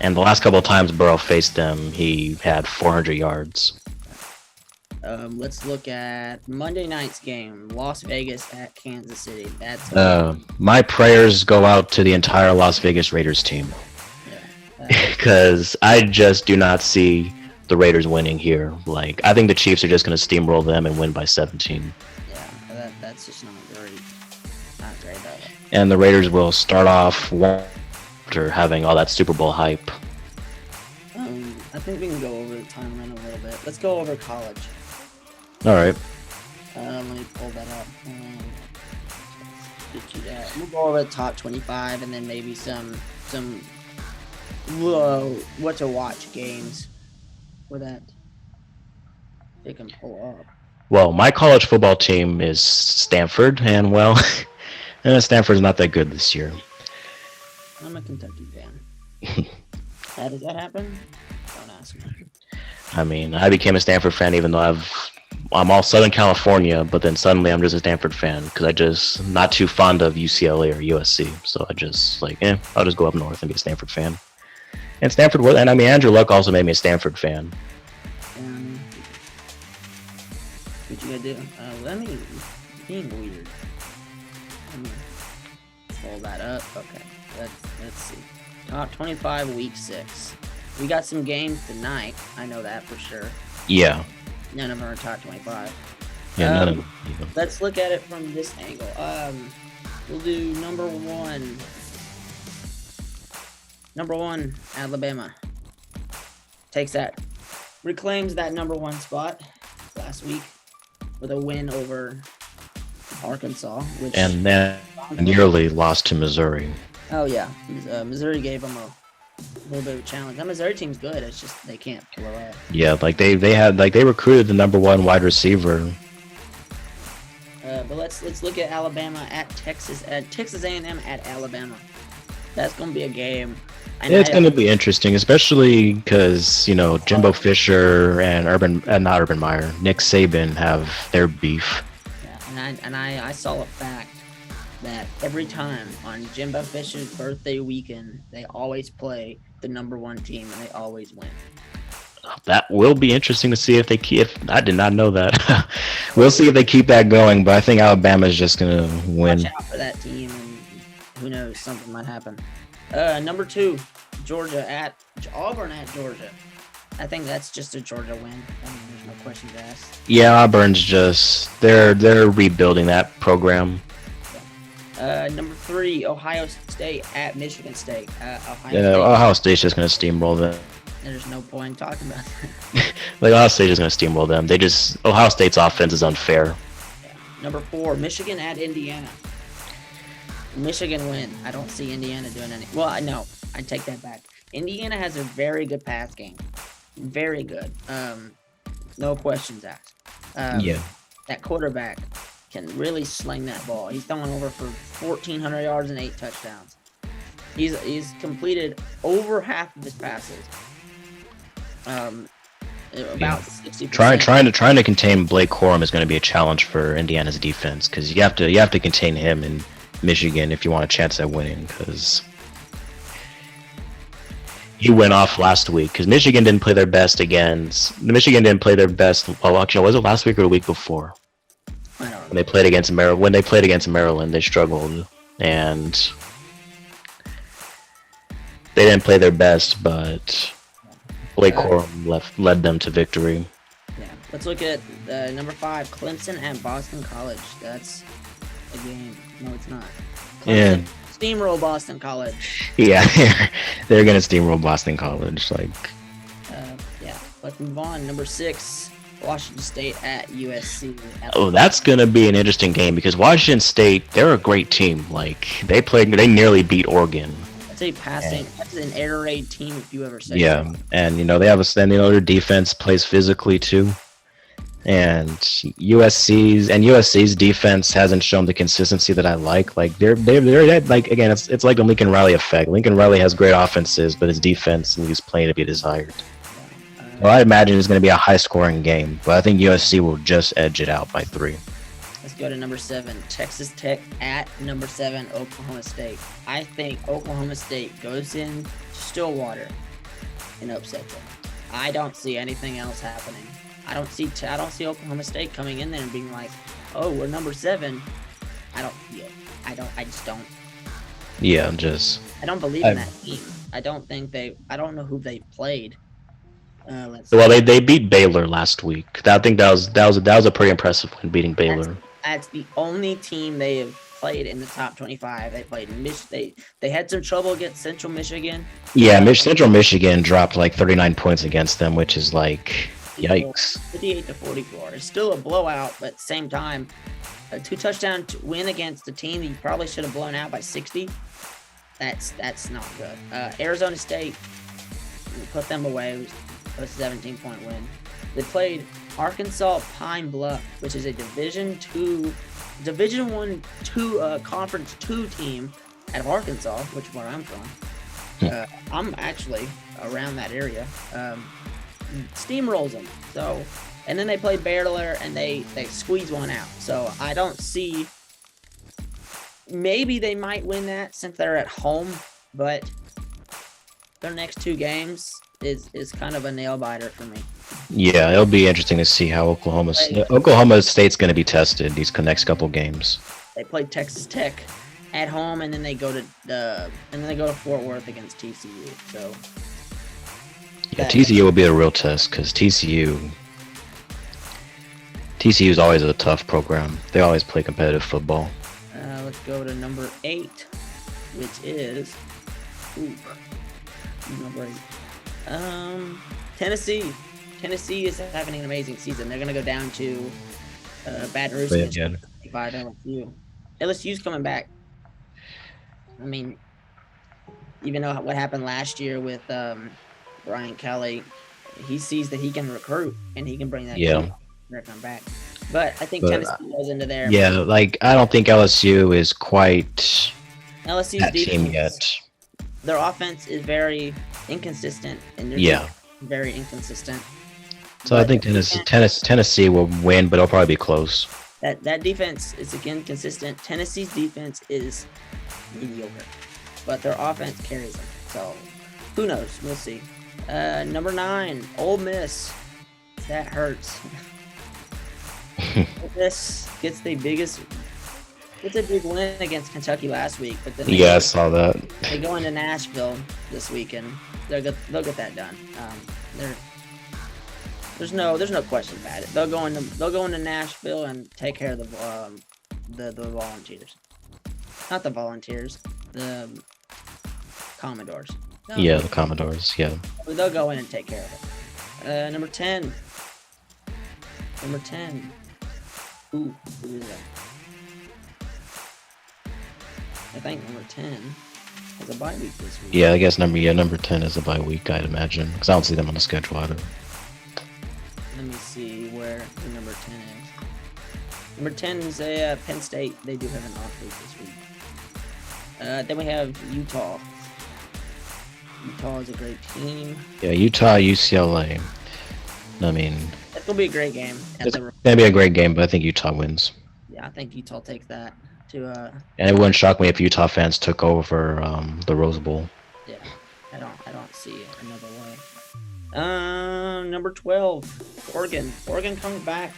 And the last couple of times Burrow faced them, he had 400 yards. Let's look at Monday night's game. Las Vegas at Kansas City. That's My prayers go out to the entire Las Vegas Raiders team. Because I just do not see the Raiders winning here. Like, I think the Chiefs are just going to steamroll them and win by 17. Yeah, that's just not great. Not great at all. And the Raiders will start off after having all that Super Bowl hype. I think we can go over the timeline a little bit. Let's go over college. All right. Let me pull that up. Get you that. We'll go over the top 25 and then maybe some what to watch games for that they can pull up. Well, my college football team is Stanford, and well, Stanford's not that good this year. I'm a Kentucky fan. How does that happen? Don't ask me. I mean, I became a Stanford fan even though I'm all Southern California, but then suddenly I'm just a Stanford fan because I just not too fond of UCLA or USC. So I just I'll just go up north and be a Stanford fan. And Andrew Luck also made me a Stanford fan. What you gotta do? Let me being weird. Let me pull that up. Okay, let's see. Top 25, week 6. We got some games tonight. I know that for sure. Yeah. None of them are top 25. Yeah, none of them. Let's look at it from this angle. We'll do number 1. Number 1, Alabama. Reclaims that number 1 spot last week with a win over Arkansas, which and then nearly lost to Missouri. oh yeah, Missouri gave them a little bit of a challenge. That Missouri team's good. It's just they can't pull away. Yeah, like they recruited the #1 wide receiver. But let's look at Alabama at Texas A&M at Alabama. That's gonna be a game. And It's going to be interesting, especially because Jimbo Fisher and not Urban Meyer, Nick Saban have their beef. Yeah, and I saw a fact that every time on Jimbo Fisher's birthday weekend, they always play the #1 team and they always win. That will be interesting to see if they keep. I did not know that. We'll see if they keep that going, but I think Alabama is just going to win. Watch out for that team, and who knows, something might happen. #2, Georgia at Auburn at Georgia. I think that's just a Georgia win. I mean, there's no questions asked. Yeah, Auburn's just they're rebuilding that program. #3, Ohio State at Michigan State. Ohio State's just going to steamroll them. There's no point talking about that. Like Ohio State's just going to steamroll them. Ohio State's offense is unfair. Yeah. #4, Michigan at Indiana. Michigan win. I don't see Indiana doing any. Well, no, I take that back. Indiana has a very good pass game. Very good. No questions asked. Yeah. That quarterback can really sling that ball. He's throwing over for 1,400 yards and 8 touchdowns. He's completed over half of his passes. About 60%. Trying to contain Blake Corum is going to be a challenge for Indiana's defense because you have to contain him in Michigan if you want a chance at winning, because he went off last week because Michigan didn't play their best against. Michigan didn't play their best. Well, actually, was it last week or the week before? I don't know. When they played against Maryland, they struggled and they didn't play their best, but Blake Corum led them to victory. Yeah. Let's look at #5, Clemson at Boston College. That's a game. No, it's not. Clemson, Yeah. Steamroll Boston College. Yeah, they're gonna steamroll Boston College. Yeah. Let's move on. #6, Washington State at USC. Oh, that's gonna be an interesting game because Washington State, they're a great team. They nearly beat Oregon. That's a passing. That's an air raid team if you ever say. Yeah, So. and they have their defense plays physically too. And USC's defense hasn't shown the consistency that I like. Like they're like, again, it's like a Lincoln Riley effect. Lincoln Riley has great offenses, but his defense leaves plenty to be desired. Well, I imagine it's going to be a high-scoring game, but I think USC will just edge it out by 3. Let's go to #7, Texas Tech at #7, Oklahoma State. I think Oklahoma State goes in Stillwater and upsets them. I don't see anything else happening. I don't see Oklahoma State coming in there and being like, "Oh, we're #7." I just don't. Yeah, I don't believe in that team. I don't know who they played. They beat Baylor last week. I think that was a pretty impressive win, beating Baylor. That's the only team they have played in the top 25. They played they had some trouble against Central Michigan. Yeah, Central Michigan dropped like 39 points against them, which is like, yikes. 58-44. It's still a blowout, but at the same time, a 2-touchdown win against a team that you probably should have blown out by 60. That's not good. Arizona State, we put them away. It was a 17-point win. They played Arkansas Pine Bluff, which is a Division I, Conference 2 team out of Arkansas, which is where I'm from. I'm actually around that area. Steamrolls them. So, and then they played Baylor and they squeeze one out. So I don't see. Maybe they might win that since they're at home, but their next 2 games is kind of a nail biter for me. Yeah, it'll be interesting to see how Oklahoma State's going to be tested these next couple games. They played Texas Tech at home, and then they go to Fort Worth against TCU. So yeah, TCU will be a real test because TCU is always a tough program. They always play competitive football. Let's go to #8, which is number 8. Tennessee. Tennessee is having an amazing season. They're going to go down to Baton Rouge 5 LSU. LSU's coming back. I mean, even though what happened last year with Brian Kelly, he sees that he can recruit and he can bring that team Yeah, come back. But I think but Tennessee goes into there. yeah, like I don't think LSU is quite LSU's that team defense, yet. their offense is very inconsistent, and their Yeah. defense is very inconsistent. So I But think Tennessee will win, but it'll probably be close. that defense is again consistent. Tennessee's defense is mediocre, but their offense carries them. So who knows? We'll see. Number 9, Ole Miss. That hurts. Ole Miss gets the biggest. It's a big win against Kentucky last week, but then Yeah, I saw that. they go into Nashville this weekend. They'll get that done. There's no question about it. They'll go into Nashville and take care of the Volunteers, not the Volunteers, the Commodores. No, Yeah, the Commodores. Yeah. they'll go in and take care of it. Number 10. Who is that? I think number 10 has a bye week this week. Yeah, I guess number 10 is a bye week, I'd imagine, because I don't see them on the schedule either. Let me see where the number 10 is. Number 10 is Penn State. They do have an off week this week. Then we have Utah. Utah is a great team. Yeah, Utah, UCLA. I mean, It's gonna be a great game. it's gonna be a great game, but I think Utah wins. Yeah, I think Utah takes that to And it wouldn't shock me if Utah fans took over the Rose Bowl. yeah. I don't see another way. Number 12, Oregon. Oregon comes back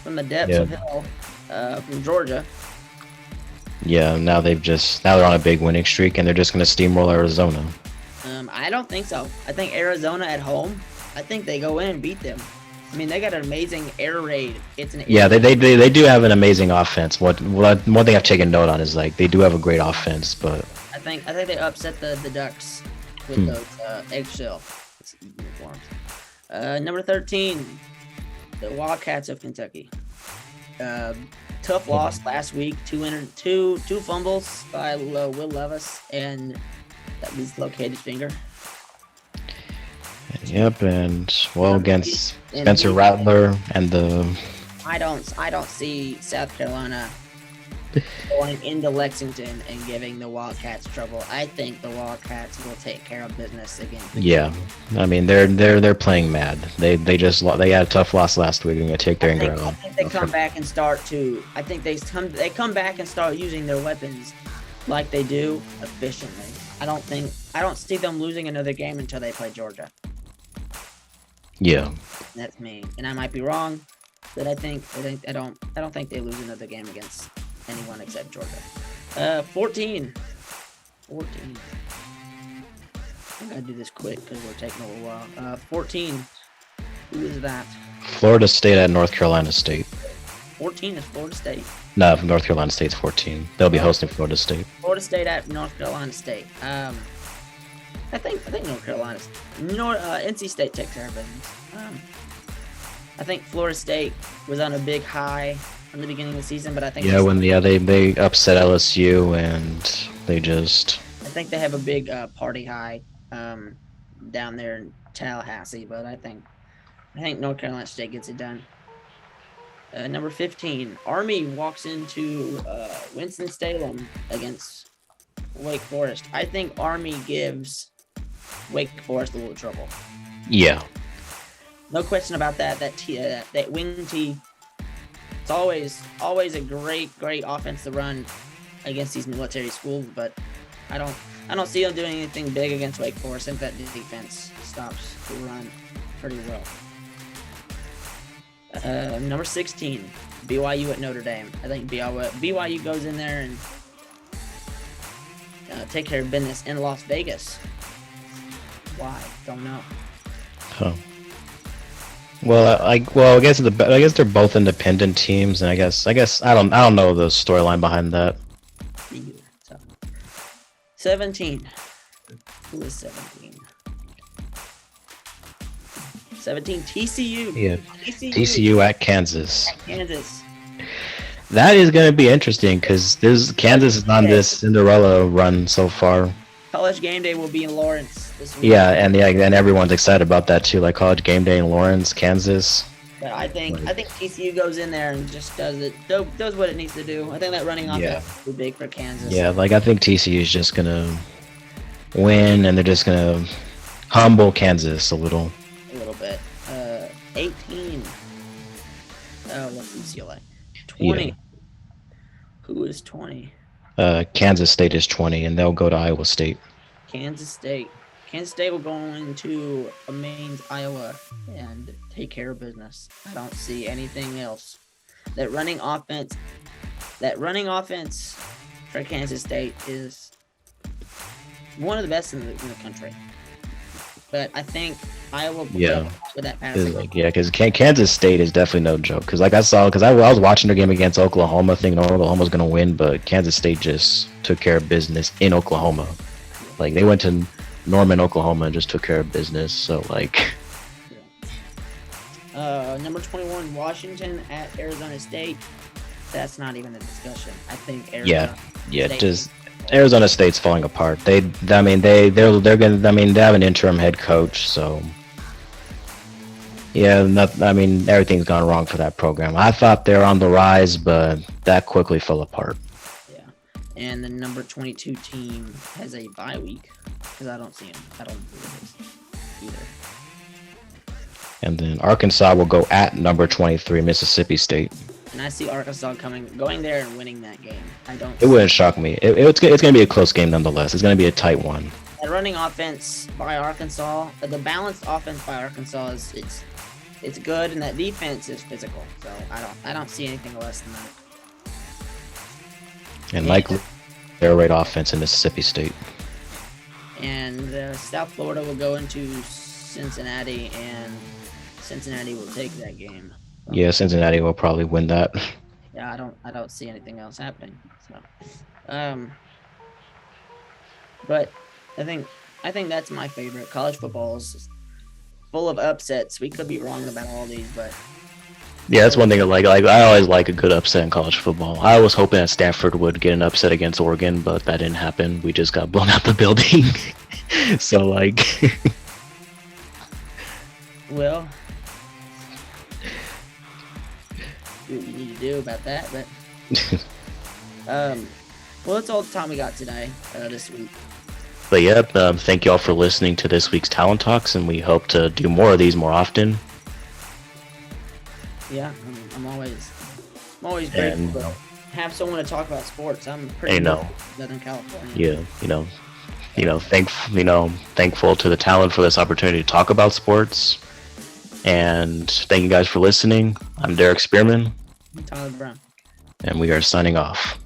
from the depths of hell, from Georgia. Yeah, now they're on a big winning streak, and they're just gonna steamroll Arizona. I don't think so. I think Arizona at home. I think they go in and beat them. I mean, they got an amazing air raid. It's an Yeah, they do have an amazing offense. One thing I've taken note on is like they do have a great offense, but I think they upset the Ducks with those eggshell uniforms. Number 13, the Wildcats of Kentucky. Tough loss last week. Two fumbles by Will Levis and that dislocated finger. yep, and well against Spencer Rattler and the I don't see South Carolina going into Lexington and giving the Wildcats trouble. I think the Wildcats will take care of business again. yeah. I mean they're playing mad. They had a tough loss last week. They're gonna take their I ground. think they come back and start to. I think they come back and start using their weapons like they do efficiently. I don't see them losing another game until they play Georgia. Yeah. That's me, and I might be wrong, but I don't think they lose another game against anyone except Georgia. 14. I'm gonna do this quick because we're taking a little while. 14. Who is that? Florida State at North Carolina State. 14 is Florida State. No, North Carolina State's 14. They'll be hosting Florida State. Florida State at North Carolina State. I think North Carolina. NC State takes care of business. I think Florida State was on a big high from the beginning of the season, but I think they upset LSU and they just I think they have a big party high down there in Tallahassee, but I think North Carolina State gets it done. Number 15, Army walks into Winston-Salem against Wake Forest. I think Army gives Wake Forest a little trouble. yeah. No question about that. That wing tee. It's always a great offense to run against these military schools, but I don't see them doing anything big against Wake Forest. I think that defense stops the run pretty well. Number 16, BYU at Notre Dame. I think BYU goes in there and take care of business in Las Vegas. Why? Don't know. Huh. Well, I guess they're both independent teams, and I guess I don't know the storyline behind that. 17. Who is 17? 17 TCU. Yeah. TCU at Kansas. Kansas. That is going to be interesting because Kansas is on this Cinderella run so far. College game day will be in Lawrence this week. Yeah, and everyone's excited about that too. Like college game day in Lawrence, Kansas. But I think TCU goes in there and just does what it needs to do. I think that running offense is big for Kansas. Yeah, like I think TCU is just gonna win, and they're just gonna humble Kansas a little. A little bit. 18. Oh, what's UCLA? 20. Yeah. Who is 20? Kansas State is 20, and they'll go to Iowa State. Kansas State. Kansas State will go into Mainz, Iowa, and take care of business. I don't see anything else. That running offense for Kansas State is one of the best in the country. But I think Iowa will go with that passing. Because Kansas State is definitely no joke. Because I was watching their game against Oklahoma, thinking Oklahoma was going to win, but Kansas State just took care of business in Oklahoma. Like they went to Norman, Oklahoma, and just took care of business. So like, number 21, Washington at Arizona State. That's not even a discussion. I think Arizona. Just Arizona State's falling apart. They're gonna. They have an interim head coach, so everything's gone wrong for that program. I thought they were on the rise, but that quickly fell apart. Yeah, and the number 22 team has a bye week because I don't see him. I don't believe it either. And then Arkansas will go at number 23, Mississippi State. And I see Arkansas going there and winning that game. It wouldn't shock me. It's going to be a close game nonetheless. It's going to be a tight one. The running offense by Arkansas, the balanced offense by Arkansas it's good, and that defense is physical. So I don't see anything less than that. And likely air raid offense in Mississippi State. And South Florida will go into Cincinnati, and Cincinnati will take that game. Yeah, Cincinnati will probably win that. Yeah, I don't see anything else happening. So, but I think that's my favorite. College football is full of upsets. We could be wrong about all these, but yeah, that's one thing I like. I always like a good upset in college football. I was hoping that Stanford would get an upset against Oregon, but that didn't happen. We just got blown out the building. So like, well. What you need to do about that, but well, that's all the time we got today, this week. But yeah, thank you all for listening to this week's Talent Talks, and we hope to do more of these more often. Yeah, I'm always grateful to have someone to talk about sports. I'm pretty new in Southern California. Yeah, thankful to the talent for this opportunity to talk about sports. And thank you guys for listening. I'm Derrick Spearman. I'm Tyler Brown. And we are signing off.